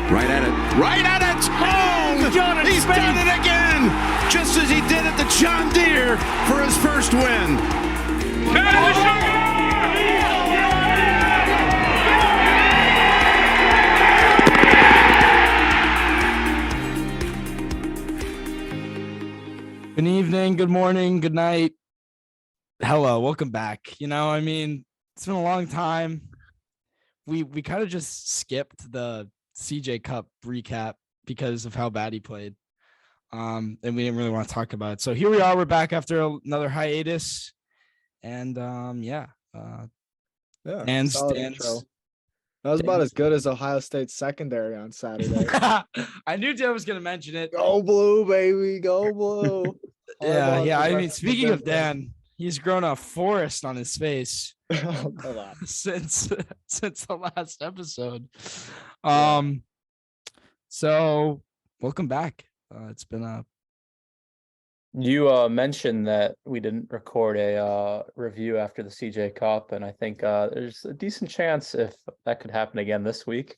Right at it. Right at it. Oh, Jordan he's Spieth. done it again. Just as he did at the John Deere for his first win. Good evening, good morning, good night. Hello, welcome back. You know, I mean, it's been a long time. We kind of just skipped the CJ Cup recap because of how bad he played. And we didn't really want to talk about it. So here we are, we're back after another hiatus. And and solid intro. That was about as good as Ohio State's secondary on Saturday. I knew Dan was going to mention it. Go blue, baby, go blue. Yeah. I mean, speaking of Dan, he's grown a forest on his face Oh, come on. since the last episode. Yeah. So welcome back. It's been a You mentioned that we didn't record a review after the CJ Cup, and I think there's a decent chance if that could happen again this week.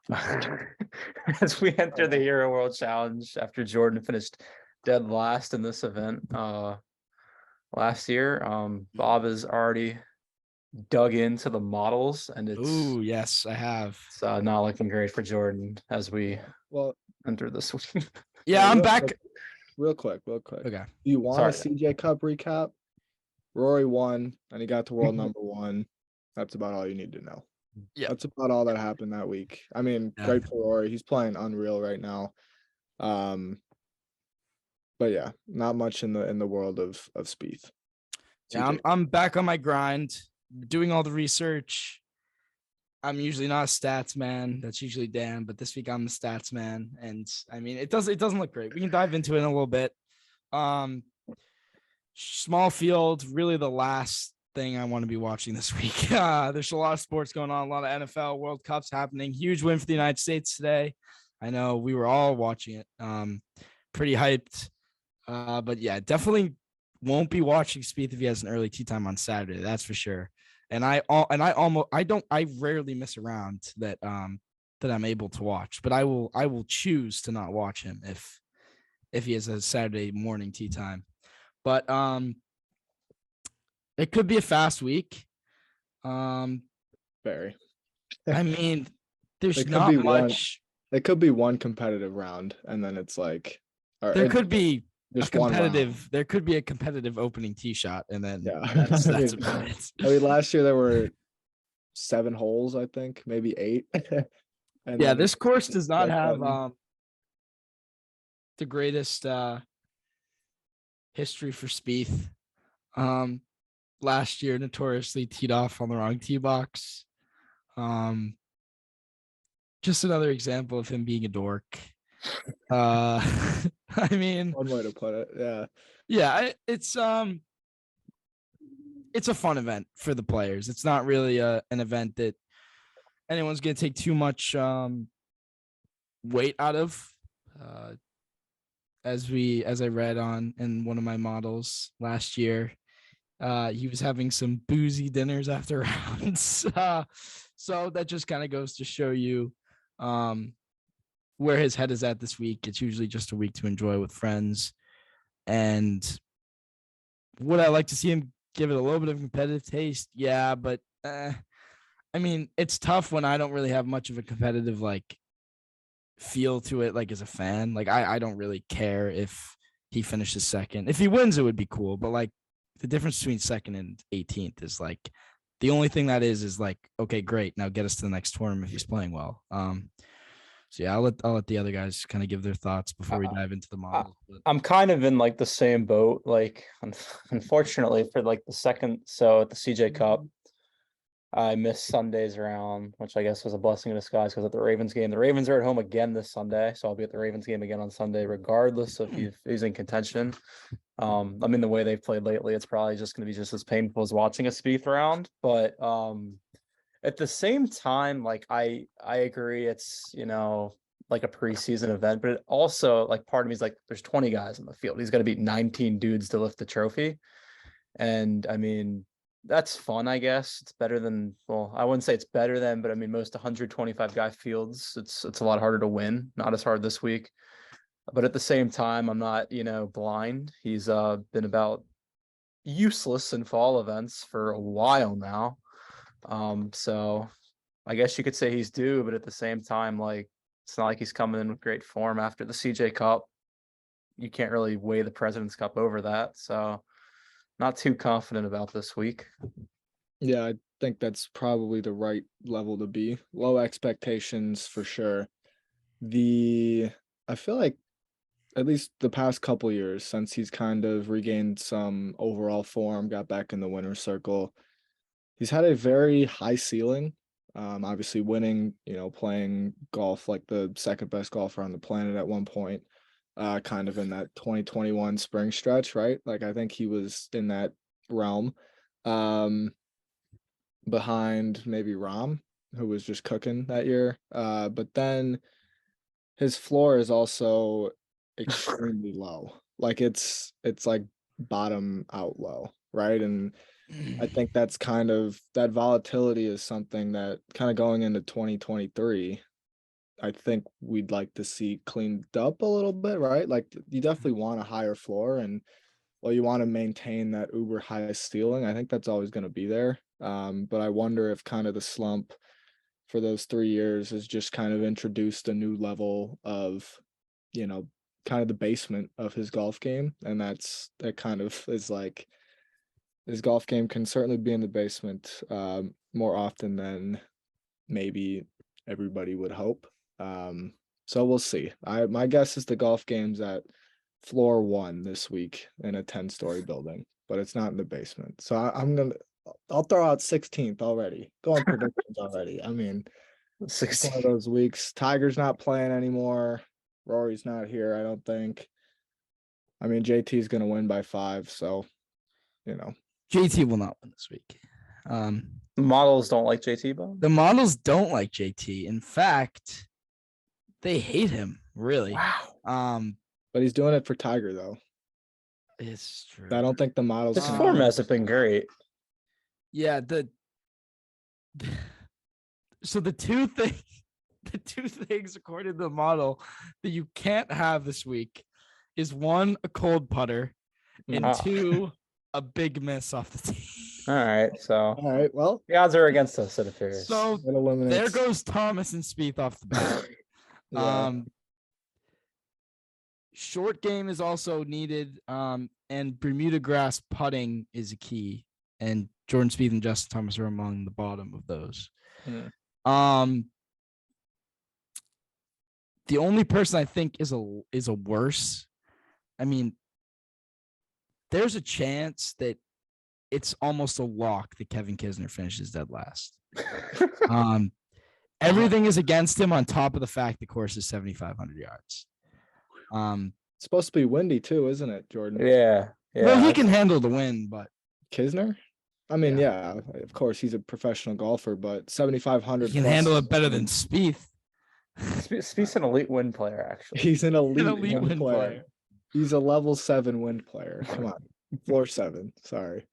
As we enter the Hero World Challenge after Jordan finished dead last in this event last year. Bob has already dug into the models, and it's yes, I have. It's not looking great for Jordan as we enter this week. Yeah, I'm back. Real quick. Okay. Do you want a CJ Cup recap? Rory won, and he got to world number one. That's about all you need to know. Yeah. That's about all that happened that week. I mean, great for Rory. He's playing unreal right now. But yeah, not much in the world of Spieth. Yeah, I'm back on my grind, doing all the research. I'm usually not a stats man. That's usually Dan, but this week I'm the stats man. And I mean, it doesn't look great. We can dive into it in a little bit. Small field, really the last thing I want to be watching this week. There's a lot of sports going on, a lot of NFL World Cups happening. Huge win for the United States today. I know we were all watching it. Pretty hyped. But yeah, definitely won't be watching Spieth if he has an early tee time on Saturday. That's for sure. And I rarely miss a round that I'm able to watch, but I will choose to not watch him if he has a Saturday morning tee time. But it could be a fast week. Very. I mean, there's not much. It could be one competitive round, and then it's like there could be just there could be a competitive opening tee shot, and then that's about it. I mean, last year there were 7 holes, I think, maybe 8. And yeah, this course does not have the greatest history for Spieth. Last year notoriously teed off on the wrong tee box. Just another example of him being a dork. I mean, one way to put it. It's a fun event for the players. It's not really an event that anyone's going to take too much weight out of. As I read in one of my models last year, he was having some boozy dinners after rounds. So that just kind of goes to show you where his head is at this week. It's usually just a week to enjoy with friends. And would I like to see him give it a little bit of competitive taste? Yeah, but I mean, it's tough when I don't really have much of a competitive feel to it, as a fan. I don't really care if he finishes second. If he wins, it would be cool. But the difference between second and 18th is the only thing that is okay, great. Now get us to the next tournament if he's playing well. So yeah, I'll let the other guys kind of give their thoughts before we dive into the model. I'm kind of in the same boat. Unfortunately for the second, so at the CJ Cup, I missed Sunday's round, which I guess was a blessing in disguise because at the Ravens game, the Ravens are at home again this Sunday, so I'll be at the Ravens game again on Sunday, regardless of if he's in contention. I mean, the way they've played lately, it's probably just going to be just as painful as watching a Spieth round. But at the same time, I agree, it's a preseason event, but it also part of me is there's 20 guys in the field. He's got to beat 19 dudes to lift the trophy, and I mean, That's fun, I guess. It's better than, well, I wouldn't say it's better than, but I mean, most 125 guy fields, it's a lot harder to win. Not as hard this week. But at the same time, I'm not, blind. He's been about useless in fall events for a while now. So I guess you could say he's due, but at the same time, like, it's not like he's coming in with great form after the CJ Cup. You can't really weigh the President's Cup over that. So not too confident about this week. Yeah, I think that's probably the right level to be. Low expectations for sure. I feel like at least the past couple years since he's kind of regained some overall form, got back in the winner's circle, he's had a very high ceiling. Obviously winning, playing golf like the second best golfer on the planet at one point, kind of in that 2021 spring stretch, right? Like I think he was in that realm. Behind maybe Rom, who was just cooking that year. But then his floor is also extremely low. Like it's like bottom out low, right? And I think that's kind of that volatility is something that kind of going into 2023, I think we'd like to see cleaned up a little bit, right? Like you definitely want a higher floor and well, you want to maintain that uber high ceiling. I think that's always going to be there. But I wonder if kind of the slump for those 3 years has just kind of introduced a new level of, kind of the basement of his golf game. And that kind of is like his golf game can certainly be in the basement more often than maybe everybody would hope. So we'll see. My guess is the golf game's at floor 1 this week in a 10-story building, but it's not in the basement. So I'll throw out 16th already. Going predictions already. I mean, it's one 16. of those weeks. Tiger's not playing anymore. Rory's not here, I don't think. I mean, JT's gonna win by 5, so JT will not win this week. Models don't like JT, Bob? The models don't like JT. In fact, they hate him, really. Wow. but he's doing it for Tiger though. It's true. I don't think the models His can- form hasn't been great. Yeah, so the two things according to the model that you can't have this week is 1, a cold putter, and Ah. 2, a big miss off the tee. All right, so All right, well, the odds are against us, it appears. So it eliminates. there goes Thomas and Spieth off the bat. Yeah. Short game is also needed, and Bermuda grass putting is a key, and Jordan Spieth and Justin Thomas are among the bottom of those. The only person I think is a worse. I mean, there's a chance that it's almost a lock that Kevin Kisner finishes dead last. Everything is against him on top of the fact the course is 7,500 yards. It's supposed to be windy too, isn't it, Jordan? Yeah. Well, he can handle the wind, but Kisner? I mean, yeah, of course he's a professional golfer, but 7,500. he can handle it better than Spieth. Spieth's an elite wind player, actually. He's an elite, Wind player. He's a level 7 wind player. Come on, floor 7. Sorry.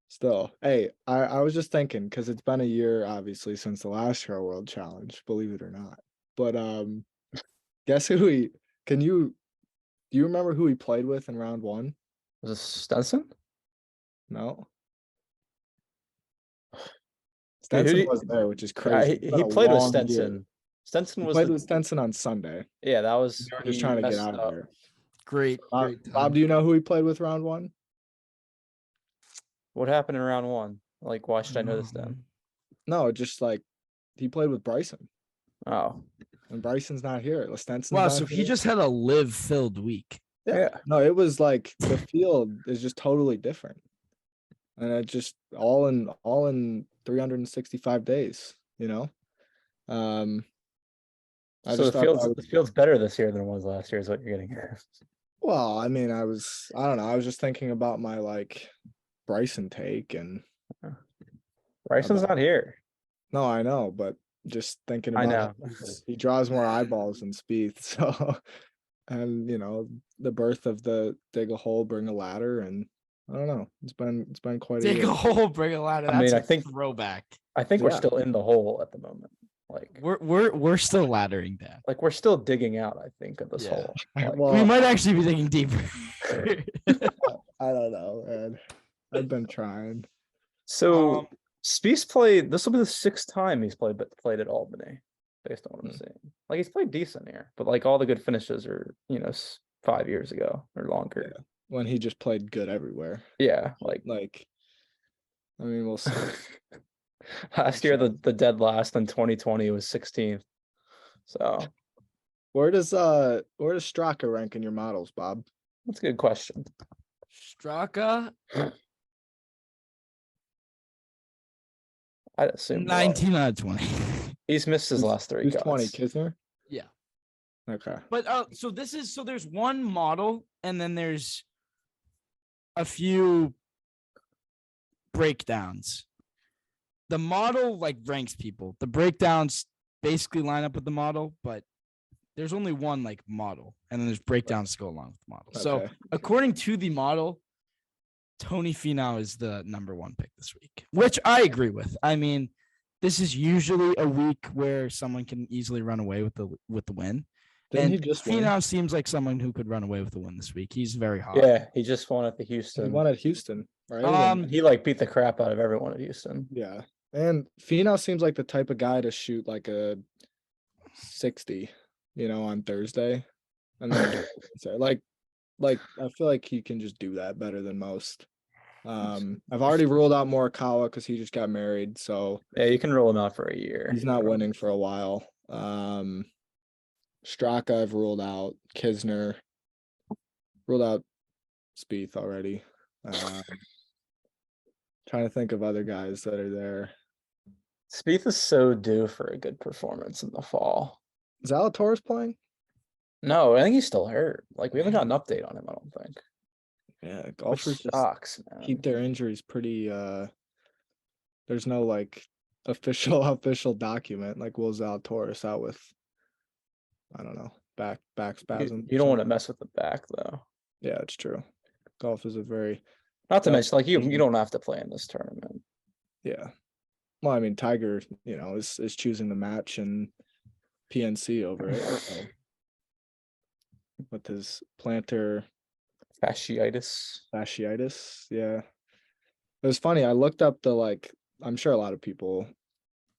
Still, hey, I was just thinking because it's been a year, obviously, since the last Hero World Challenge, believe it or not. But guess who do you remember who he played with in round 1? Was it Stenson? No. Dude, Stenson wasn't there, which is crazy. He It's been a played with long year. Stenson. Stenson He was played with Stenson on Sunday. yeah, that was They were just he trying to get messed out up. of there. Great. Bob, do you know who he played with round 1? What happened in round 1? Like, why should I know this then? No, just like he played with Bryson, Oh, and Bryson's not here. Stenson's Wow, not so he here. just had a live-filled week. yeah. No, it was like the field is just totally different, and it just all in 365 days. I So just the field's better this year than it was last year, is what you're getting at. Well, I mean, I don't know. I was just thinking about my Bryson take, and Bryson's not here. no, I know, but just thinking I about know. he draws more eyeballs than Spieth, so and the birth of the dig a hole, bring a ladder, and I don't know. It's been quite a Dig year. a hole, bring a ladder. I That's mean, I a think- throwback. I think we're Yeah. still in the hole at the moment. Like We're still laddering that. we're still digging out, I think, of this Yeah. hole. Like, Well, We might actually be digging deeper. I don't know, man. I've been trying. so Um, Spieth played. This will be the 6th time he's played at Albany, based on what I'm Hmm. seeing. Like he's played decent here, but like all the good finishes are 5 years ago or longer. When he just played good everywhere. Yeah, like I mean, we'll see. last year the dead last in 2020 was 16th. So Where does Straka rank in your models, Bob? that's a good question. Straka, I'd assume low. 19 out of 20. He's missed his last 3 Who's cuts. 20, Kisner? Yeah. Okay. But so there's one model and then there's a few breakdowns. The model like ranks people. The breakdowns basically line up with the model, but there's only one like model, and then there's breakdowns to go along with the model. So Okay. according to the model, Tony Finau is the number 1 pick this week, which I agree with. I mean, this is usually a week where someone can easily run away with the win. Didn't And he just win? Finau seems like someone who could run away with the win this week. He's very hot. Yeah, he just won at the He Houston. won at Houston, right? He like beat the crap out of everyone at Houston. Yeah. And Finau seems like the type of guy to shoot like a 60, on Thursday. And then so like I feel like he can just do that better than most. I've already ruled out Morikawa because he just got married, so Yeah, you can roll him out for a year. he's not winning for a while. Straka I've ruled out. Kisner ruled out. Spieth already. Trying to think of other guys that are there. Spieth is so due for a good performance in the fall. Zalatoris playing? No, I think he's still hurt. Like we haven't got an update on him, I don't think. Yeah, Which golfers just sucks, man. keep their injuries pretty. There's no like official document. Like will Zalatoris out with, I don't know, back spasms. You don't want to mess with the back though. Yeah, it's true. Golf is a very Not to Yeah. mention, like you don't have to play in this tournament. yeah. Well, I mean, Tiger, is choosing the match and PNC over it. So. With his plantar Fasciitis. fasciitis. Yeah. It was funny. I looked up I'm sure a lot of people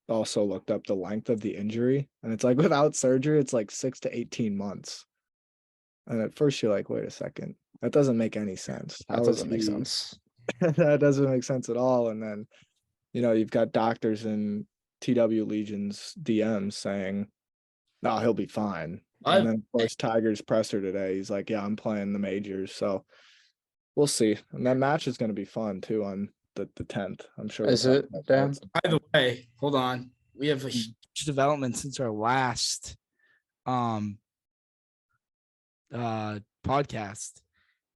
also looked up the length of the injury. And it's like without surgery, it's like 6 to 18 months. And at first you're like, wait a second. That doesn't make any sense. That How is doesn't make he- sense. That doesn't make sense at all. And then, you've got doctors in TW Legion's DMs saying, no, he'll be fine. And then, of course, Tiger's presser today. He's like, yeah, I'm playing the majors. So we'll see. And that match is going to be fun, too, on the 10th. I'm sure. Is we'll it, talk about Dan? that. By the way, hold on. We have a huge development since our last podcast.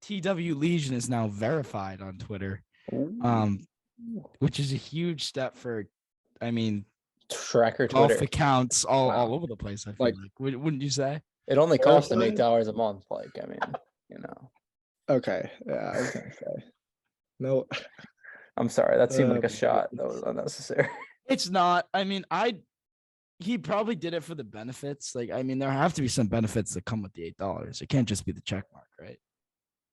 TW Legion is now verified on Twitter. Which is a huge step for, Tracker golf Twitter. accounts all Wow. over the place. I feel like. Wouldn't you say? It only costs him Verified? $8 a month. Like, Okay. Yeah, I was going to say. No. I'm sorry. That seemed like a Um, shot. That was unnecessary. It's not. He probably did it for the benefits. Like, there have to be some benefits that come with the $8. It can't just be the check mark, right?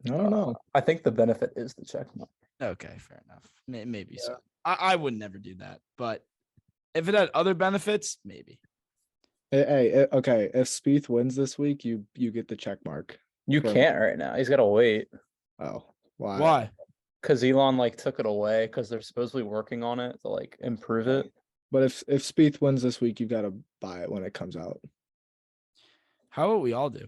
I don't know. I think the benefit is the check mark. Okay, fair enough. Maybe so. I would never do that, but if it had other benefits, maybe. Hey, okay. If Spieth wins this week, you get the check mark. You Right. can't right now. He's got to wait Oh, why? Why? because Elon took it away because they're supposedly working on it to improve it. But if Spieth wins this week, you got to buy it when it comes out. How about we all do?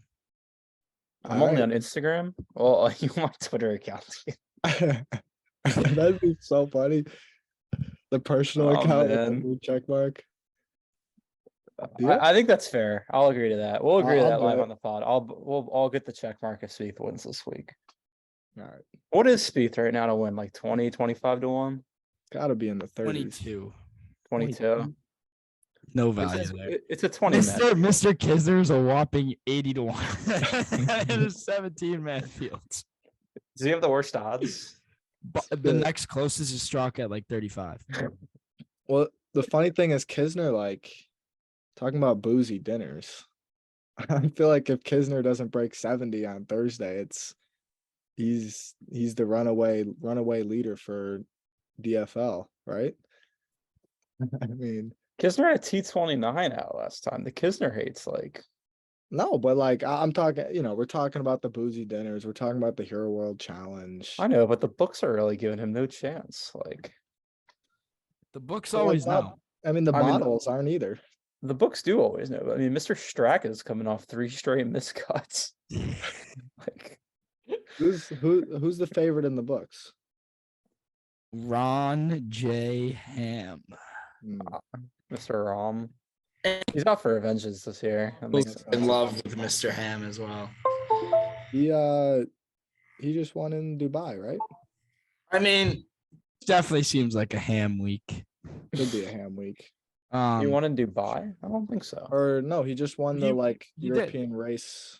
I'm only on Instagram. Well, you want Twitter account? That'd be so funny. The personal Oh, account with the man. blue check mark. Deal? I think that's fair. I'll agree to that. We'll agree to I'll that do live it. on the pod. We'll all get the check mark if Spieth wins this week. All right. What is Spieth right now to win? 20, 25 to 1? Gotta be in the 30s. 22. 22? No It's value a- there. It's a 20 man. Mr. Kisner is a whoopping 80 to 1 in a 17-man field. Does he have the worst odds? But the next closest is Straka at like 35. Well, the funny thing is Kisner, like talking about boozy dinners. I feel like if Kisner doesn't break 70 on Thursday, he's the runaway leader for DFL, right? I mean, Kisner had T29 out last time. The Kisner hates like no, but like I'm talking, we're talking about the boozy dinners. We're talking about the Hero World Challenge. I know, but the books are really giving him no chance. Like The books But, like, always know. I mean, the I mean- models aren't either. the books do always know. I mean, Mr. Strack is coming off 3 straight miscuts. Like Who's the favorite in the books? Ron J. Ham. Hmm. Mr. Rom. He's out for revenges this year. That makes sense. In love with Mr. Ham as well. He just won in Dubai, right? I mean, definitely seems like a ham week. Could be a ham week. You won in Dubai? I don't think so. Or no, he just won the he did. European race.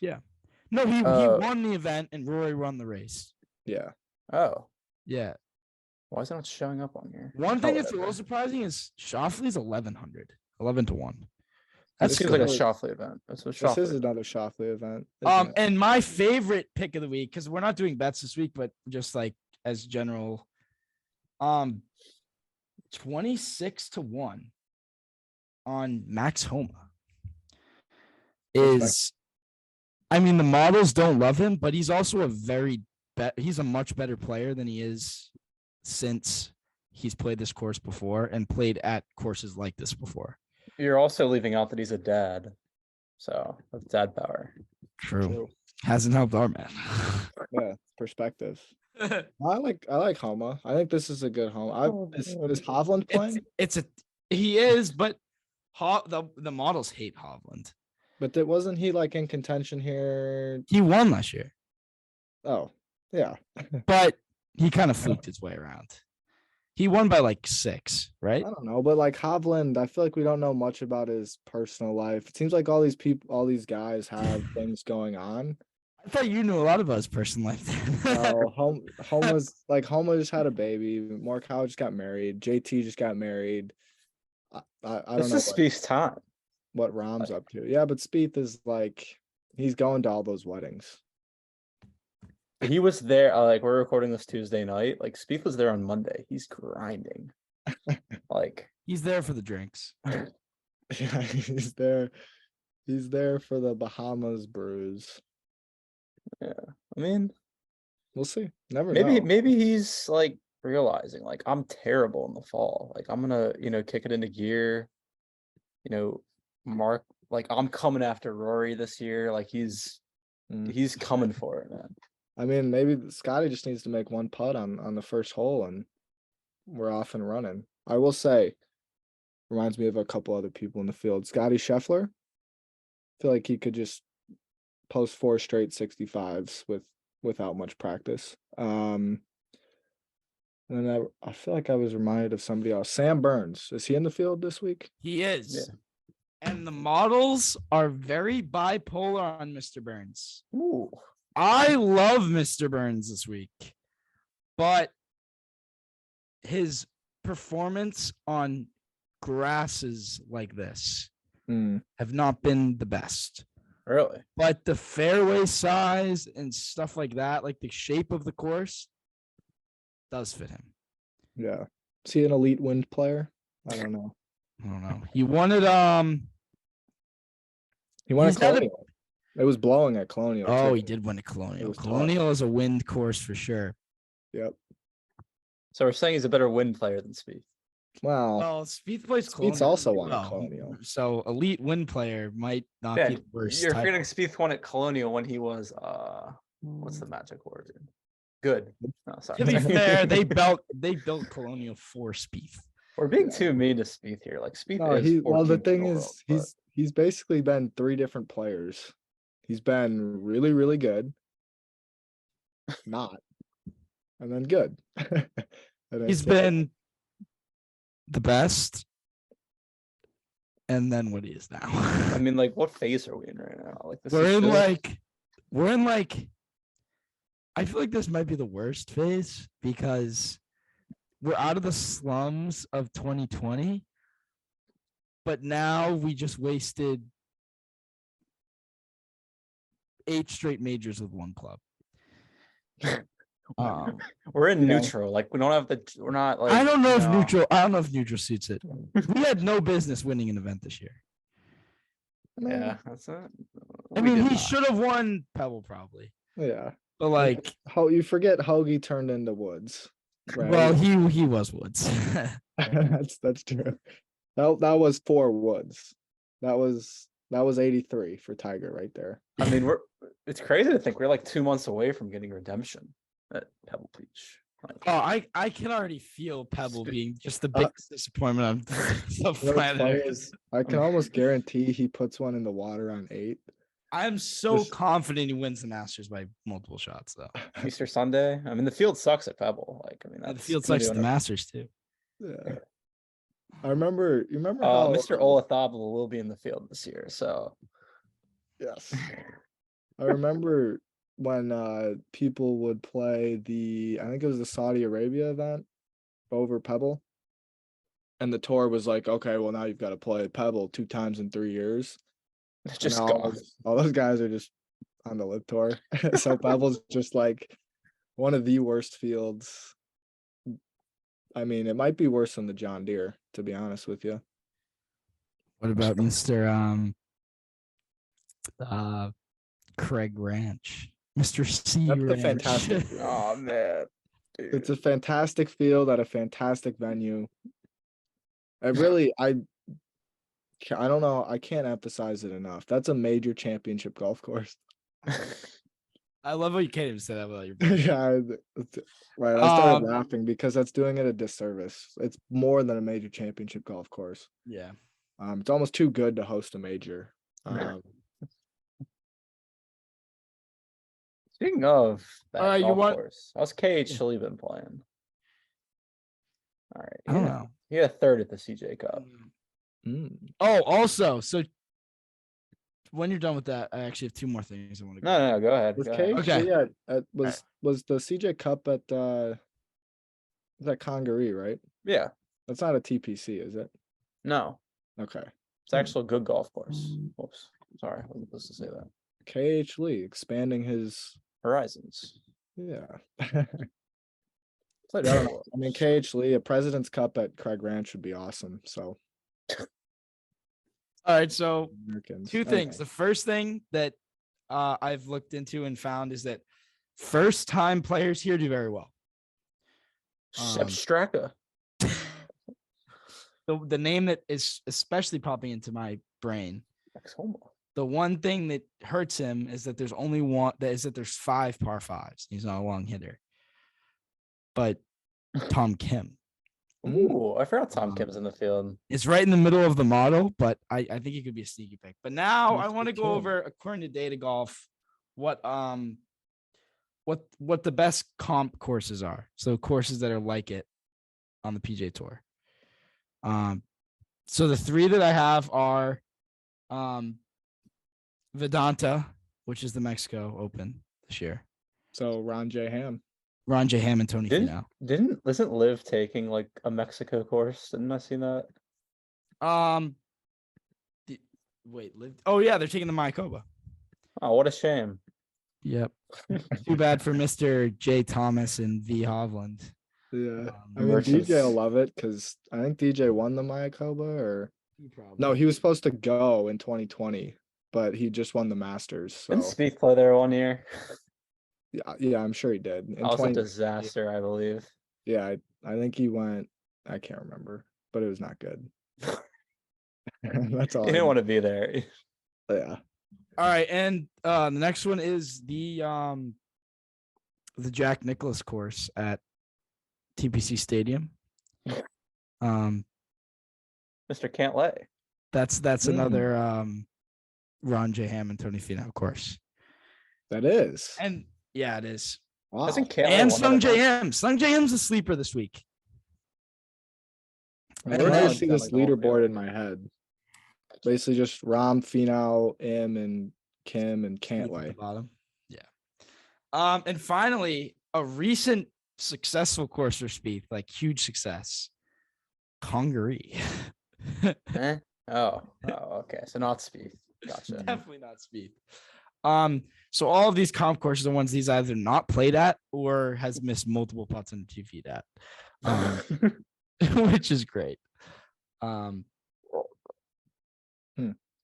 No, he won the event and Rory won the race. Yeah. Oh, Yeah. why is it not showing up on here? One thing that's a Whatever. little surprising is Shoffley's 1100, 11 to 1. That That's seems good. like a Shoffley event. That's a This Shoffley. is another Shoffley event. isn't it? And my favorite pick of the week, because we're not doing bets this week, but just like as general, 26 to 1 on Max Homa is, I mean, the models don't love him, but he's also he's a much better player than he is since he's played this course before and played at courses like this before. You're also leaving out that he's a dad. So that's dad power. True. Hasn't helped our man. Yeah, perspective. I like Homa. I think this is a good home. Is Hovland playing? He is, but the models hate Hovland. But wasn't he like in contention here? He won last year, Oh, yeah. but he kind of fluked his way around. He won by like 6, right? I don't know, but like Hovland, I feel like we don't know much about his personal life. It seems like all these guys have things going on. I thought you knew a lot about his personal life. Homa just had a baby. Morikawa just got married. JT just got married. I don't This know is Spieth's time. what Rahm's up to. Yeah, but Spieth is like he's going to all those weddings. He was there. Like we're recording this Tuesday night. Like Spieth was there on Monday. He's grinding. Like He's there for the drinks. Yeah, he's there. He's there for the Bahamas brews. I mean, We'll see. Never know. maybe he's like realizing like I'm terrible in the fall. Like I'm gonna kick it into gear. Mark like I'm coming after Rory this year. Like he's coming for it, man. I mean, maybe Scotty just needs to make one putt on the first hole and we're off and running. I will say, reminds me of a couple other people in the field. Scotty Scheffler. I feel like he could just post 4 straight 65s without much practice. And then I feel like I was reminded of somebody else. Sam Burns. Is he in the field this week? He is. Yeah. And the models are very bipolar on Mr. Burns. Ooh. I love Mr. Burns this week, but his performance on grasses like this have not been the best. Really? But the fairway size and stuff like that, like the shape of the course, does fit him. Yeah. Is he an elite wind player? I don't know. I don't know. He won it. He won He's at not a- Colonial. It was blowing at Colonial. Oh, too. he did win a Colonial. was tough. Colonial is a wind course for sure. Yep. So we're saying he's a better wind player than Spieth. Well, Well, Spieth plays Spieth's Colonial. also won a Oh, Colonial. So elite wind player might not Yeah, be the worst. you're type. forgetting Spieth won at Colonial when he was what's the magic word? Good. No, sorry. To be fair, they built Colonial for Spieth. We're being too mean to Spieth here. Like Spieth No, is. the 14th in thing the is, world, he's basically been 3 different players. He's been really, really good, not, and then good. And then He's so- been the best, and then what he is now. I mean, like, what phase are we in right now? Like, this we're is in just- like I feel like this might be the worst phase because we're out of the slums of 2020, but now we just wasted 8 straight majors with one club. We're in Yeah. neutral. Like we don't have the. We're not like. I don't know if no. neutral. I don't know if neutral suits it. We had no business winning an event this year. Yeah, that's it. I mean, he should have won Pebble probably, Yeah. but like, How you forget Hoagie turned into Woods. Right. well, he was Woods. that's true. That was 4 Woods. That was 83 for Tiger right there. I mean, it's crazy to think we're like 2 months away from getting redemption at Pebble Beach. Like, Oh, I can already feel Pebble being just the biggest disappointment on the What's planet funny Earth. is I can almost guarantee he puts one in the water on 8. I'm so Just- confident he wins the Masters by multiple shots, though. Easter Sunday. I mean, the field sucks at Pebble. Like, I mean, The that's field gonna sucks be at the one of- Masters too. Yeah. I remember. You remember how Mr. Olazabal will be in the field this year. So Yes. I remember when people would play I think it was the Saudi Arabia event over Pebble. And the tour was like, okay, well now you've got to play Pebble 2 times in 3 years. it's And just now gone. all those guys are just on the Live Tour. So Pebble's just like one of the worst fields. I mean, it might be worse than the John Deere, to be honest with you. What about Mr. Craig Ranch? Mr. C That's a Ranch. fantastic field. Oh man, It's a fantastic field at a fantastic venue. I don't know. I can't emphasize it enough. That's a major championship golf course. I love how you can't even say that without your. Yeah, right. I started Um, laughing because that's doing it a disservice. It's more than a major championship golf course. Yeah. It's almost too good to host a major. Speaking of that All right, you golf want- course, how's KH Chile been playing? All right, I don't know. He had a 3rd at the CJ Cup. Oh, also, so when you're done with that, I actually have 2 more things I want to go. No, go ahead. Was Go ahead. KH Okay. was the CJ Cup at was that Congaree, right? Yeah, That's not a TPC, is it? no, Okay. it's actually a good golf course. Oops, sorry, I wasn't supposed to say that. KH Lee expanding his Horizons. yeah. Played I don't very know. well. I mean, KH Lee, a President's Cup at Craig Ranch would be awesome. So All right, so Americans. 2 things. The first thing that I've looked into and found is that first-time players here do very well. Shep Straka. The name that is especially popping into my brain, Ex-Homo. the one thing that hurts him is that there's only one. That is that there's 5 par 5s. He's not a long hitter. But Tom Kim. Ooh, I forgot Tom Kim's in the field. It's right in the middle of the model, but I think he could be a sneaky pick. But now I Mr. want to go Kim. over, according to Data Golf, what the best comp courses are. So courses that are like it on the PJ Tour. So the 3 that I have are Vedanta, which is the Mexico Open this year. So Ron J. Ham. Ron J. Ham and Tony Finau. Isn't Liv taking like a Mexico course? Didn't I see that? Oh yeah, they're taking the Mayakoba. Oh, what a shame. Yep. Too bad for Mr. J. Thomas and V. Hovland. Yeah. I Um, mean, versus- DJ will love it because I think DJ won the Mayakoba or no, he was supposed to go in 2020, but he just won the Masters. So Didn't Spieth play there one year? yeah, I'm sure he did. In That was a 20 disaster, I believe. Yeah, I think he went. I can't remember, but it was not good. That's all. He didn't want to be there. Yeah. All right, and the next one is the Jack Nicklaus course at TPC Stadium. Mr. Can't lay. That's another Ron J. Ham and Tony Finau course. That is. And yeah, it is. Wow. Hasn't Can't And won Sung that event? J.M. Sung J.M.'s a sleeper this week. Where And do I then- see this leaderboard in my head? Basically, just Rom, Finau, M, and Kim, and At the Cantlay. bottom. Yeah. And finally, a recent successful course for Spieth, like huge success. Congaree. Eh? Oh, okay. So not Spieth. Gotcha. Definitely not Spieth. So all of these comp courses are ones he's either not played at or has missed multiple putts on 2 feet at, which is great. Well,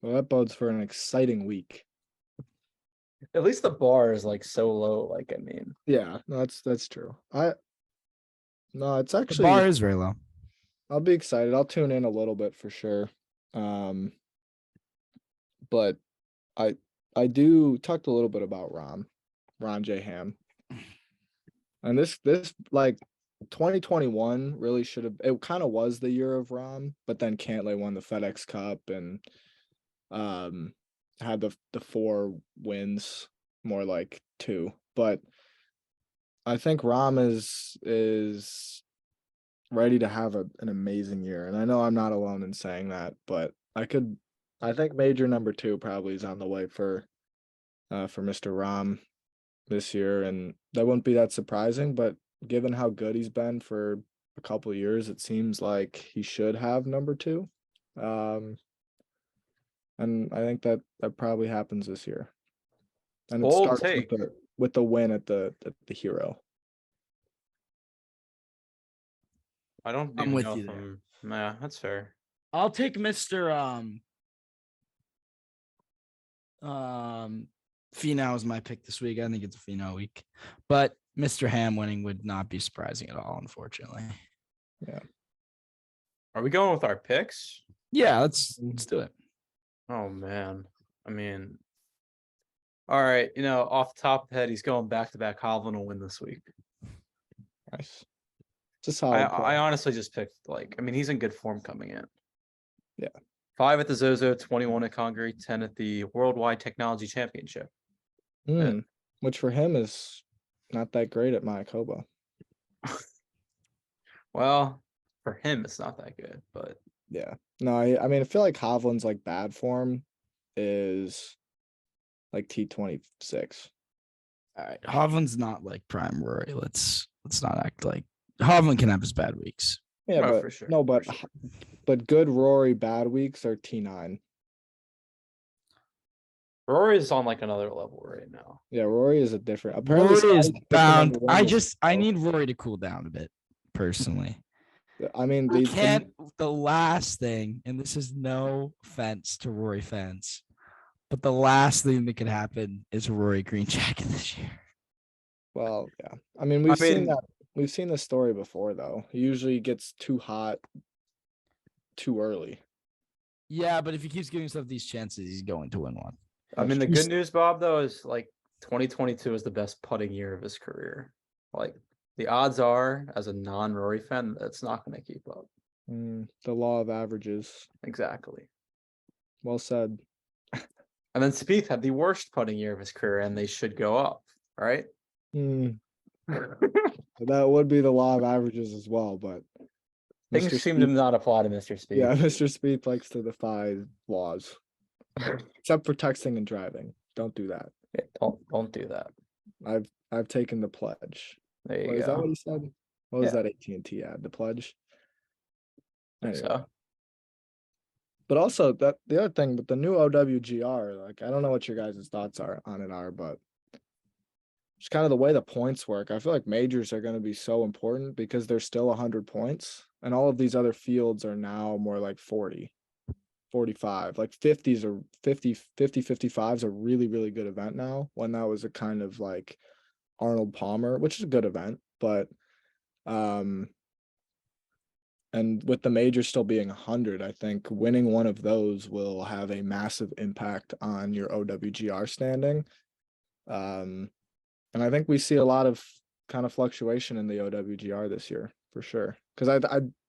that bodes for an exciting week. At least the bar is like so low. Like, I mean, Yeah, no, that's true. No, it's The actually bar is very low. I'll be excited. I'll tune in a little bit for sure. But I do talked a little bit about Ron J. Ham. And this like 2021 really should have, it kind of was the year of Rom, but then Cantlay won the FedEx Cup and had the 4 wins, more like 2. But I think Rom is ready to have an amazing year. And I know I'm not alone in saying that, but I think major number 2 probably is on the way for Mr. Rom this year, and that wouldn't be that surprising, but given how good he's been for a couple of years, it seems like he should have number 2. And I think that probably happens this year. And it Bold starts take. with the win at the Hero. I don't I'm even with know you if there. I'm. Yeah, that's fair. I'll take Mr. Finau is my pick this week. I think it's a Finau week, but Mr. Ham winning would not be surprising at all, unfortunately. Yeah. Are we going with our picks? Yeah, let's do it. Oh man, I mean, all right. Off the top of the head, he's going back-to-back. Hovland will win this week. Nice. It's a solid I play. honestly just picked he's in good form coming in. Yeah. 5 at the Zozo, 21 at Congaree, 10 at the Worldwide Technology Championship. Which for him is not that great at Mayakoba. Well, for him, it's not that good, but Yeah. No, I mean, I feel like Hovland's like bad form is like T26. All right, Hovland's not like prime Rory. Let's not act like Hovland can have his bad weeks. Yeah, Oh, but for sure, no, for but sure. but good Rory bad weeks are T9. Rory's on like another level right now. Yeah, Rory is a different. Apparently, Rory is Scotty's picking bound. number 1 this I week, need Rory to cool down a bit, personally. though. I mean, I can't. The last thing, and this is no offense to Rory fans, but the last thing that could happen is Rory green jacket this year. Well, yeah. I mean, we've seen that. We've seen this story before, though. He usually gets too hot too early. Yeah, but if he keeps giving himself these chances, he's going to win one. I mean, the That's good news, Bob, though, is like 2022 is the best putting year of his career. Like the odds are, as a non-Rory fan, that's not going to keep up. The law of averages. Exactly. Well said. And then Spieth had the worst putting year of his career, and they should go up, right? That would be the law of averages as well, but Things Mr. seem Spieth- to not apply to Mr. Spieth. Yeah, Mr. Spieth likes to defy laws, except for texting and driving. Don't do that. Yeah, don't do that. I've taken the pledge. There you Is that go. what he said? What was Yeah. that AT&T ad? The pledge. Anyway. So But also that the other thing with the new OWGR, like I don't know what your guys' thoughts are on it, but it's kind of the way the points work. I feel like majors are going to be so important because there's still 100 points, and all of these other fields are now more like 40, 45. Like 50s or 50, 55 is a really, really good event now, when that was a kind of like Arnold Palmer, which is a good event, but and with the major still being 100, I think winning one of those will have a massive impact on your OWGR standing. And I think we see a lot of kind of fluctuation in the OWGR this year for sure. Because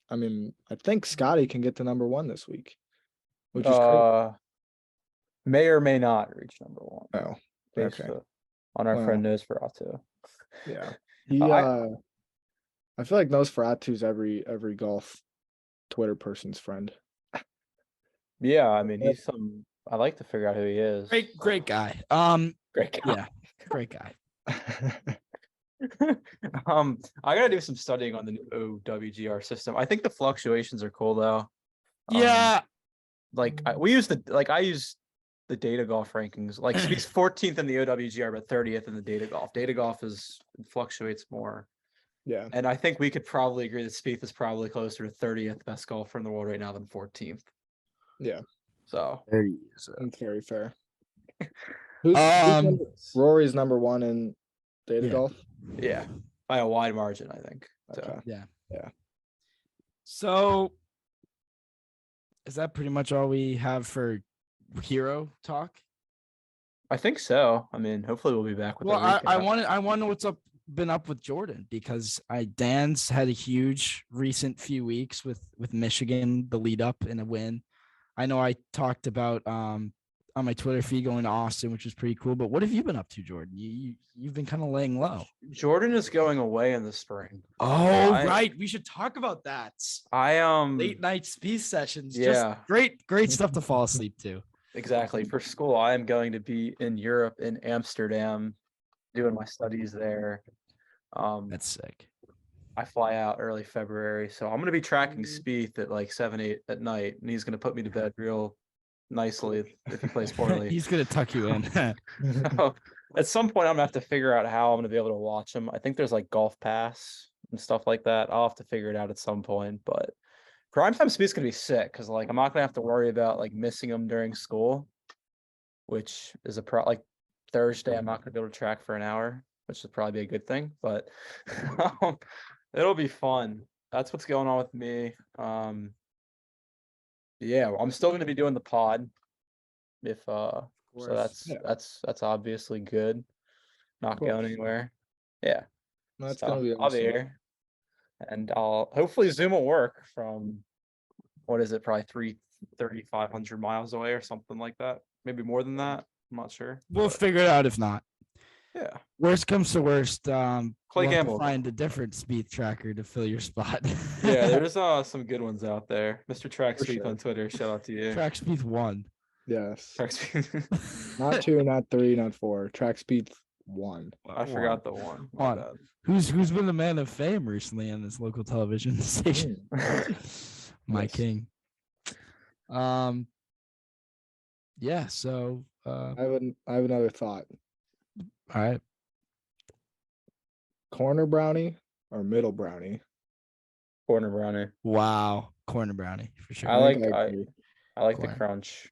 I mean, I think Scotty can get to number 1 this week, which is crazy. may or may not reach number 1. Oh, Based okay. on our Well, friend Nosferatu. Yeah, he. I feel like Nosferatu's every golf Twitter person's friend. Yeah, I mean I like to figure out who he is. Great guy. Great guy. Yeah, great guy. I gotta do some studying on the new OWGR system. I think the fluctuations are cool though. Yeah. I use the data golf rankings. Like Spieth's 14th in the OWGR, but 30th in the data golf. Data golf fluctuates more. Yeah. And I think we could probably agree that Spieth is probably closer to 30th best golfer in the world right now than 14th. Yeah. So That's very fair. Who's Um, Rory's number one in data Yeah. golf? yeah, by a wide margin, I think. So Okay. Yeah. Yeah. So is that pretty much all we have for hero talk? I think so. I mean, hopefully we'll be back with Well, a I recap. want to know what's been up with Jordan, because Dan's had a huge recent few weeks with Michigan, the lead up and a win. I know I talked about on my Twitter feed going to Austin, which was pretty cool. But what have you been up to, Jordan? You've been kind of laying low. Jordan is going away in the spring. Oh, right. We should talk about that. Late night speed sessions. Yeah. Just great stuff to fall asleep to. Exactly. For school, I am going to be in Europe, in Amsterdam, doing my studies there. That's sick. I fly out early February, so I'm going to be tracking Spieth at like 7, 8 at night, and he's going to put me to bed real nicely if he plays poorly. He's gonna tuck you in. So, at some point, I'm gonna have to figure out how I'm gonna be able to watch him. I think there's like Golf Pass and stuff like that. I'll have to figure it out at some point. But primetime Spieth's gonna be sick because like I'm not gonna have to worry about like missing him during school, which is like Thursday. I'm not gonna be able to track for an hour, which would probably be a good thing. But it'll be fun. That's what's going on with me. Yeah, I'm still gonna be doing the pod. If so that's obviously good. Not going anywhere. Yeah. That's So gonna be I'll be awesome. here. And I'll hopefully Zoom will work from what is it, probably 3,500 miles away or something like that. Maybe more than that. I'm not sure. We'll figure it out if not. Yeah. Worst comes to worst, Clay we'll have to Campbell. find a different Spieth tracker to fill your spot. Yeah, there's some good ones out there. Mr. Track For Speed sure. on Twitter. Shout out to you. Track Spieth 1. Yes. Track Speed. Not 2, not 3, not 4. Track speed 1. I forgot the one. My One. bad. Who's been the man of fame recently on this local television station? My Yes. king. Yeah, so I have another thought. all right. Corner brownie or middle brownie? Corner brownie. Wow. Corner brownie for sure. I think like agree. I like the Corner. crunch.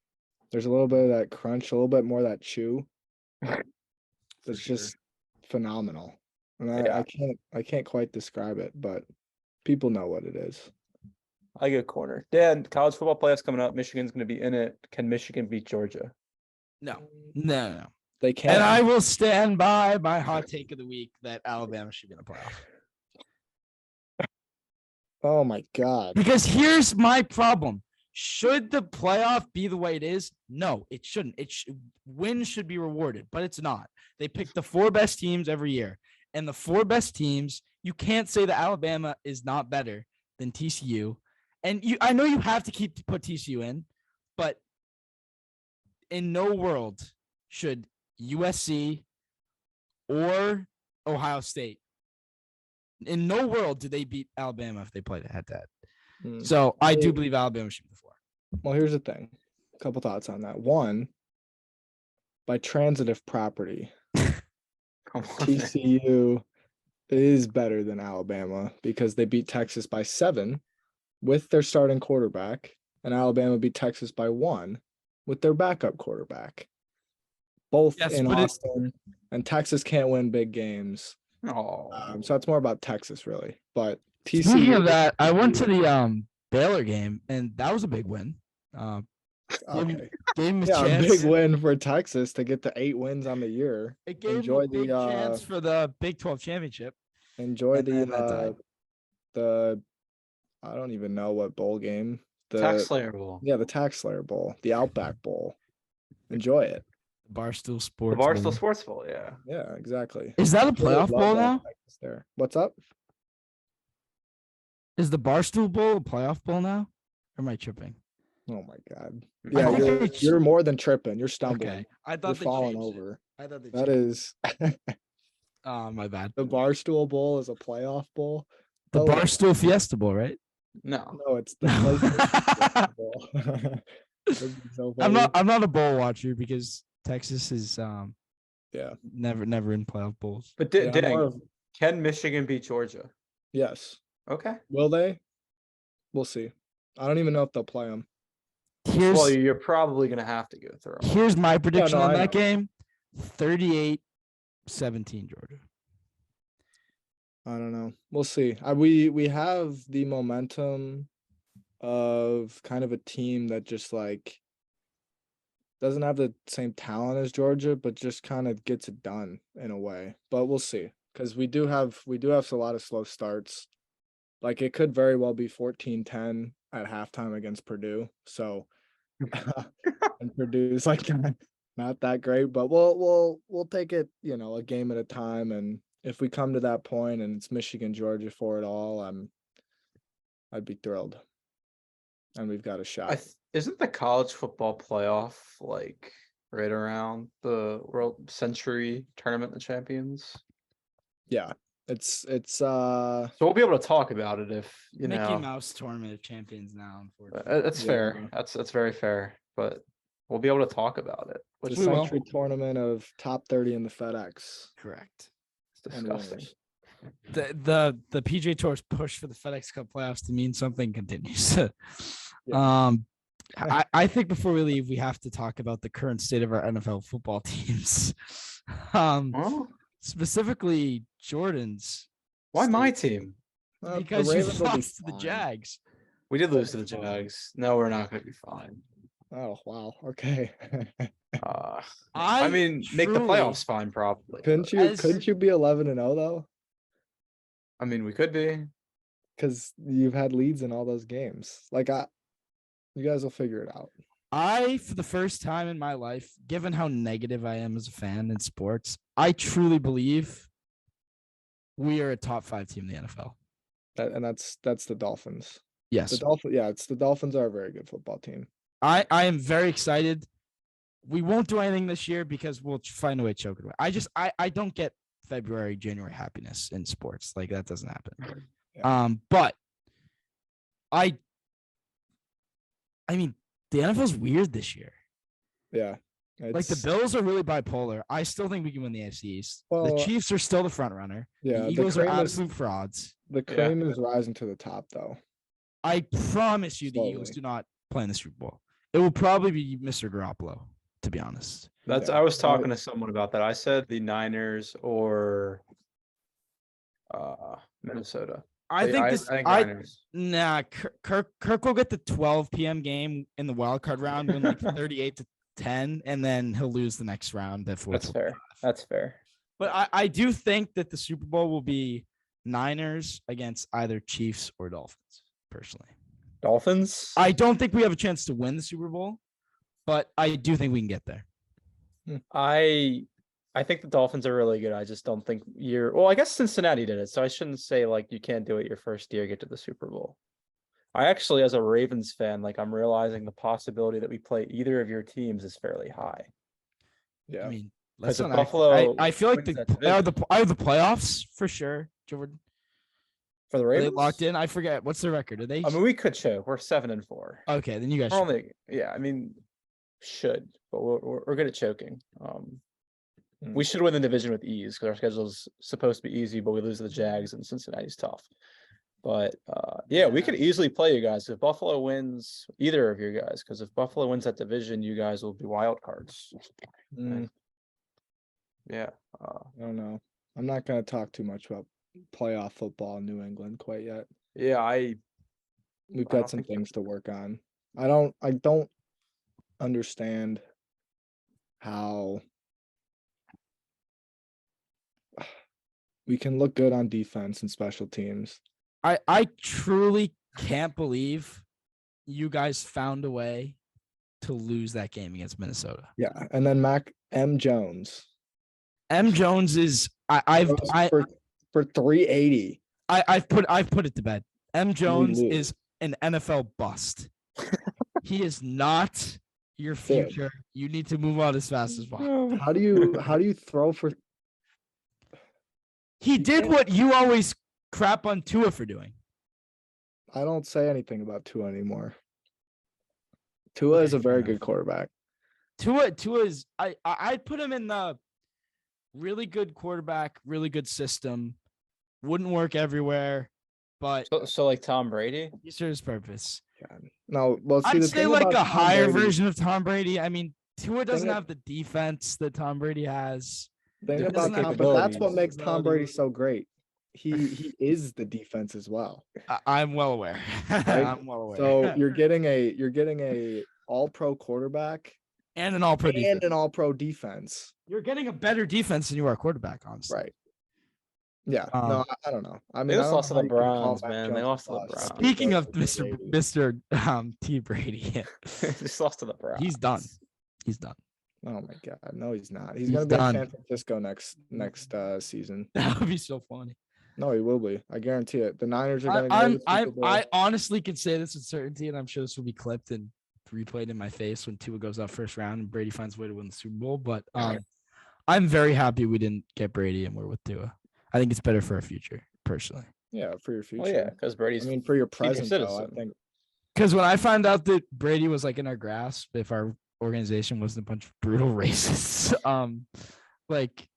There's a little bit of that crunch, a little bit more of that chew. It's sure. just phenomenal. And Yeah. I can't quite describe it, but people know what it is. I get corner. Dad, college football playoffs coming up. Michigan's going to be in it. Can Michigan beat Georgia? No. They can't. And I will stand by my hot take of the week that Alabama should be in the playoff. Oh my God. Because here's my problem. Should the playoff be the way it is? No, it shouldn't. Wins should be rewarded, but it's not. They pick the 4 best teams every year. And the 4 best teams, you can't say that Alabama is not better than TCU. And I know you have to put TCU in, but in no world should USC or Ohio State, in no world do they beat Alabama if they played it head-to-head. So I do believe Alabama should be the 4. Well, here's the thing. A couple thoughts on that. One, by transitive property, Come on. TCU is better than Alabama because they beat Texas by 7 with their starting quarterback, and Alabama beat Texas by 1 with their backup quarterback. Both in Austin, and Texas can't win big games. Oh. So that's more about Texas, really. But TCU. Speaking of that, I went to the Baylor game, and that was a big win. Okay. Gave him a Yeah, chance. a big win for Texas to get to 8 wins on the year. It gave Enjoy him a big chance for the Big 12 championship. Enjoy And then that died. the I don't even know what bowl game. Tax Slayer Bowl. Yeah, the Tax Slayer Bowl, the Outback Bowl. Enjoy it. Barstool The Sports. Barstool Bowl. Sports Bowl, yeah. Yeah, exactly. Is that a Really playoff love bowl that now? Texas there. What's up? Is the Barstool Bowl a playoff bowl now? Or am I tripping? Oh my God. I Yeah, think you're more than tripping. You're stumbling. Okay. I You're thought they falling changed it. over. I thought they That changed is My bad. The Barstool Bowl is a playoff bowl. The Oh, Barstool Fiesta Bowl, right? No. no, it's the PlayStation Bowl. That'd be so I'm funny. not a bowl watcher because Texas is Yeah. never in playoff bowls. But Yeah, I'm dang, more of- can Michigan beat Georgia? yes. Okay. Will they? We'll see. I don't even know if they'll play them. Well, Here's you're probably gonna have to go through 'em. here's my prediction no, on I that know. game. 38-17 Georgia. I don't know. We'll see. We have the momentum of kind of a team that just like doesn't have the same talent as Georgia, but just kind of gets it done in a way. But we'll see, because we do have a lot of slow starts. Like it could very well be 14-10 at halftime against Purdue. So and Purdue's like not that great, but we'll take it, a game at a time. And if we come to that point and it's Michigan, Georgia for it all, I'd be thrilled. And we've got a shot. Isn't the college football playoff like right around the World Century Tournament of Champions? Yeah. It's So we'll be able to talk about it if Mickey know. Mouse Tournament of Champions now, unfortunately. That's Yeah. fair. That's very fair. But we'll be able to talk about it, which the we will. century tournament of top 30 in the FedEx Correct. is and disgusting. winners. The PJ Tour's push for the FedEx Cup playoffs to mean something continues. Yeah. I think before we leave, we have to talk about the current state of our NFL football teams. Well, Specifically Jordan's. why my state, team? The because you Ravens will be lost to the fine. Jags. We did lose to the fine. Jags. No, we're not going to be fine. Oh wow. Okay. I mean, make the truly- playoffs fine, probably. couldn't As- you be 11-0 though? I mean, we could be. Because you've had leads in all those games. You guys will figure it out. For the first time in my life, given how negative I am as a fan in sports, I truly believe we are a top 5 team in the NFL. That's the Dolphins. Yes. The Dolphins are a very good football team. I am very excited. We won't do anything this year because we'll find a way to choke it away. I don't get February, January happiness in sports. Like that doesn't happen. Yeah. But I mean, the NFL's weird this year. Yeah. Like the Bills are really bipolar. I still think we can win the AFC East. Well, The Chiefs are still the front runner. Yeah, The the Eagles are cream is- absolute frauds. The cream is rising to the top though. I promise you, the Eagles Slowly. do not play in the Super Bowl. It will probably be Mr. Garoppolo, to be honest. I was talking to someone about that. I said the Niners or Minnesota. I think think I Niners. nah. Kirk will get the 12 p.m. game in the wild card round, win like 38-10, and then he'll lose the next round. That's fair. That's fair. But I do think that the Super Bowl will be Niners against either Chiefs or Dolphins. Personally, Dolphins. I don't think we have a chance to win the Super Bowl, but I do think we can get there. I think the Dolphins are really good. I just don't think well, I guess Cincinnati did it, so I shouldn't say like you can't do it your first year, get to the Super Bowl. I actually, as a Ravens fan, like I'm realizing the possibility that we play either of your teams is fairly high. Yeah. I mean, Because let's if not. Buffalo I feel like wins the that are the playoffs for sure. Jordan, For the are they Ravens, locked in? I forget what's the record. Are they? I mean, we could choke. We're 7-4. Okay, then you guys. We're only, yeah. I mean, should, but we're good at choking. We should win the division with ease because our schedule is supposed to be easy, but we lose to the Jags and Cincinnati's tough. But yeah, we could easily play you guys if Buffalo wins either of you guys. Because if Buffalo wins that division, you guys will be wild cards. Yeah. I don't know. I'm not gonna talk too much about playoff football in New England quite yet. Yeah, We've I don't got some think- things to work on. I don't understand how we can look good on defense and special teams. I truly can't believe you guys found a way to lose that game against Minnesota. Yeah, and then M. Jones M. Jones is throws for 380. I've put it to bed. M. Jones lose. is an NFL bust. He is not your Dude. future. You need to move on as fast as possible. How do you throw for He did what you always crap on Tua for doing. I don't say anything about Tua anymore. Tua is a very good quarterback. Tua is I'd put him in the really good quarterback, really good system. Wouldn't work everywhere, but So like Tom Brady. he serves his purpose. God. No, well, see, I'd the say thing like about a Tom higher Brady- version of Tom Brady. I mean, Tua doesn't Thing- have the defense that Tom Brady has. Thing He about doesn't have Tom, but that's what capabilities. makes Tom Brady so great. He is the defense as well. I'm well aware. I'm well aware. So you're getting a all-pro quarterback and an all-pro defense. and an all-pro defense. You're getting a better defense than you are a quarterback, honestly. Right. Yeah. No, I don't know. I mean, They I just don't lost to know the how you can call Browns, Mac man. Jones They a lost to the bust. Browns. Speaking of Brady. Mr. T. Brady, Just lost to the Browns. he's done. He's done. Oh my God, no, he's not. He's He's gonna be done. in San Francisco next season. That would be so funny. No, he will be. I guarantee it. The Niners are gonna go to the Super Bowl. I honestly can say this with certainty, and I'm sure this will be clipped and replayed in my face when Tua goes out first round and Brady finds a way to win the Super Bowl. But I'm very happy we didn't get Brady and we're with Tua. I think it's better for our future, personally. Yeah, for your future. Well, yeah, because Brady's. I mean, for your present, though, I citizen. think. Because when I found out that Brady was like in our grasp, if our organization wasn't a bunch of brutal racists, like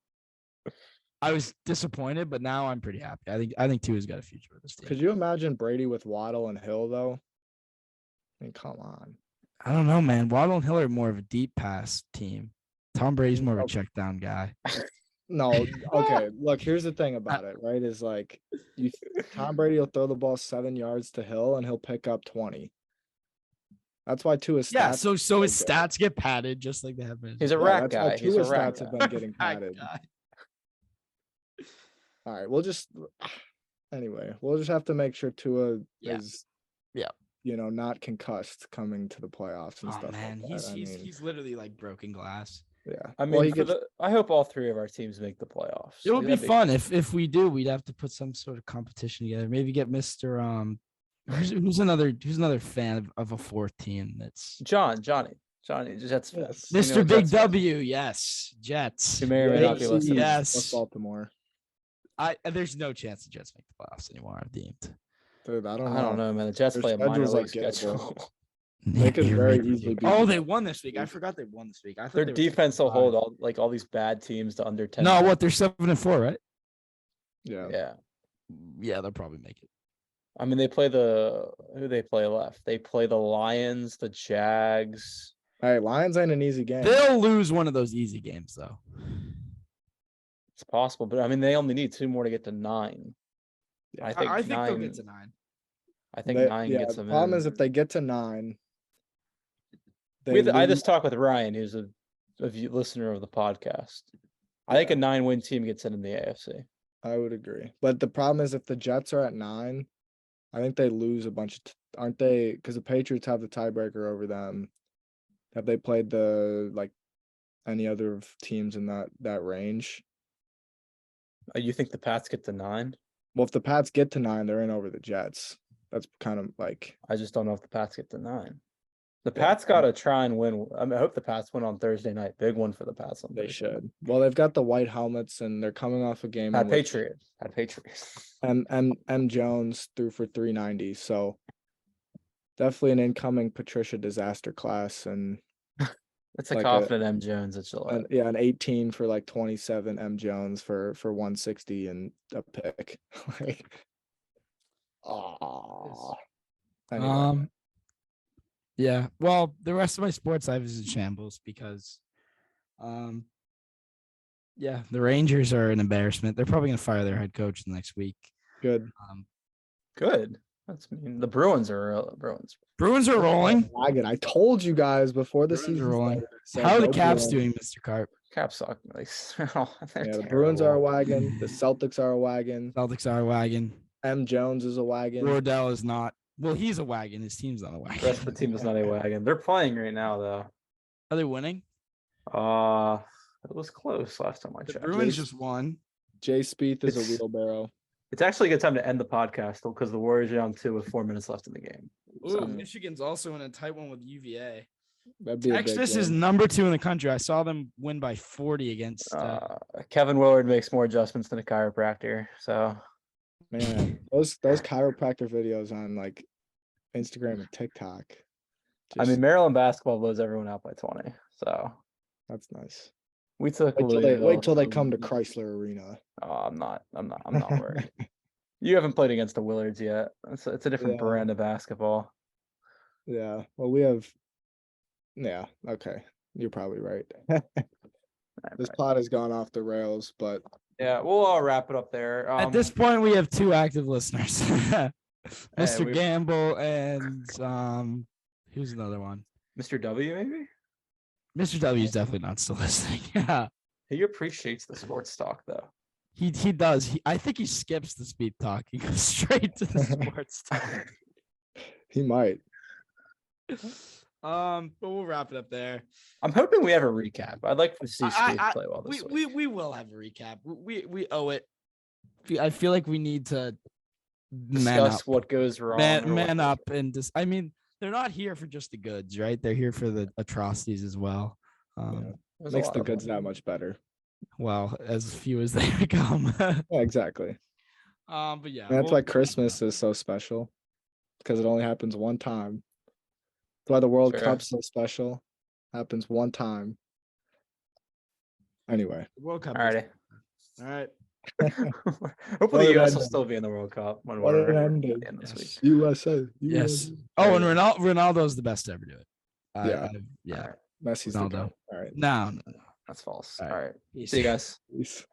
I was disappointed, but now I'm pretty happy. I think Tua's got a future with this team. Could you imagine Brady with Waddle and Hill though? I mean, come on. I don't know, man. Waddle and Hill are more of a deep pass team. Tom Brady's more of a check down guy. No, okay. Look, here's the thing about it, right? Is like Tom Brady will throw the ball 7 yards to Hill and he'll pick up 20. That's why Tua's stats. Yeah, so his good. stats get padded just like they have been. He's a Yeah, rat that's why guy. He's a Tua's rat stats guy. have been getting padded. All right, we'll just have to make sure Tua is not concussed coming to the playoffs and Oh stuff man, like that. he's literally like broken glass. Yeah. I mean, I hope all three of our teams make the playoffs. It would be fun if we do. We'd have to put some sort of competition together. Maybe get Mr. Who's another fan of a fourth team that's Johnny, Jets fan. Yes. You know, Mr. Big Jets fan. W. Yes, Jets. Who may or may not be listening. Yes. West Baltimore. There's no chance the Jets make the playoffs anymore. I've deemed. Dude, I don't know, man. The Jets Their play a minor schedule's league ungettable. schedule. They could very easily be. Oh, they won this week. I forgot they won this week. I thought Their they were defense will 6-5. hold all these bad teams to under 10. No, what? They're 7-4, right? Yeah. Yeah. They'll probably make it. I mean, who they play left? They play the Lions, the Jags. Hey, Lions ain't an easy game. They'll lose one of those easy games, though. It's possible, but I mean, they only need 2 more to get to 9. Yeah. I think I think 9. they'll get to 9. I think 9 gets the them problem in. is if they get to 9. I just talked with Ryan, who's a listener of the podcast. I think a 9-win team gets in the AFC. I would agree. But the problem is if the Jets are at 9, I think they lose a bunch of aren't they? Because the Patriots have the tiebreaker over them. Have they played any other teams in that range? You think the Pats get to 9? Well, if the Pats get to 9, they're in over the Jets. That's kind of like I just don't know if the Pats get to 9. The Pats got to try and win. I mean, I hope the Pats win on Thursday night. Big one for the Pats. They should. Well, they've got the white helmets and they're coming off a game. Had Patriots. M. Jones threw for 390. So definitely an incoming Patricia disaster class. And it's a confident M. Jones that she'll have. an 18 for 27 M. Jones for 160 and a pick. Anyway. Yeah. Well, the rest of my sports life is in shambles because, the Rangers are an embarrassment. They're probably going to fire their head coach next week. Good. Good. The Bruins are Bruins are rolling. I told you guys before the Bruins season are rolling. started. How are the Caps doing, Mr. Carp? Caps suck. The Bruins are a wagon. The Celtics are a wagon. Celtics are a wagon. M. Jones is a wagon. Wardell is not. Well, he's a wagon. His team's not a wagon. The rest of the team is not a wagon. They're playing right now, though. Are they winning? It was close last time I The checked. Bruins just won. Jay Spieth is a It's- wheelbarrow. It's actually a good time to end the podcast though, because the Warriors are down 2 with 4 minutes left in the game. Ooh, So- Michigan's also in a tight one with UVA. That'd be a big Texas is win. number 2 in the country. I saw them win by 40 against. Kevin Willard makes more adjustments than a chiropractor. So Man, those chiropractor videos on like Instagram and TikTok. I mean, Maryland basketball blows everyone out by 20. So that's nice. we took Wait till they come to Chrysler Arena. Oh, I'm not worried. You haven't played against the Willards yet. It's a different Yeah. brand of basketball. Yeah. Well, we have. Yeah. Okay. You're probably right. This pod has gone off the rails, but Yeah, we'll all wrap it up there. At this point, we have 2 active listeners, Mr. we- Gamble and who's another one? Mr. W, maybe? Mr. W is definitely not still listening. Yeah, He appreciates the sports talk, though. he does. I think he skips the speed talk. He goes straight to the sports talk. he might. But we'll wrap it up there. I'm hoping we have a recap. I'd like to see Steve play well this week. We will have a recap. We owe it. I feel like we need to Discuss what goes wrong. man up and just. I mean, they're not here for just the goods, right? They're here for the atrocities as well. Makes the goods that much better. Well, as few as they become. Yeah, exactly. But yeah, And that's why Christmas is so special, because it only happens one time. That's why the World Sure. Cup's so special. Happens one time. Anyway. World Cup. Alrighty. All right. Hopefully, the Well, US will then- still be in the World Cup when What we're an at ending. the end this week. USA. Yes. USA. Oh, and Ronaldo's the best to ever do it. Yeah. Yeah. All right. Messi's the Ronaldo. goat. All right. No. That's false. All All right. right. Peace. See you guys. Peace.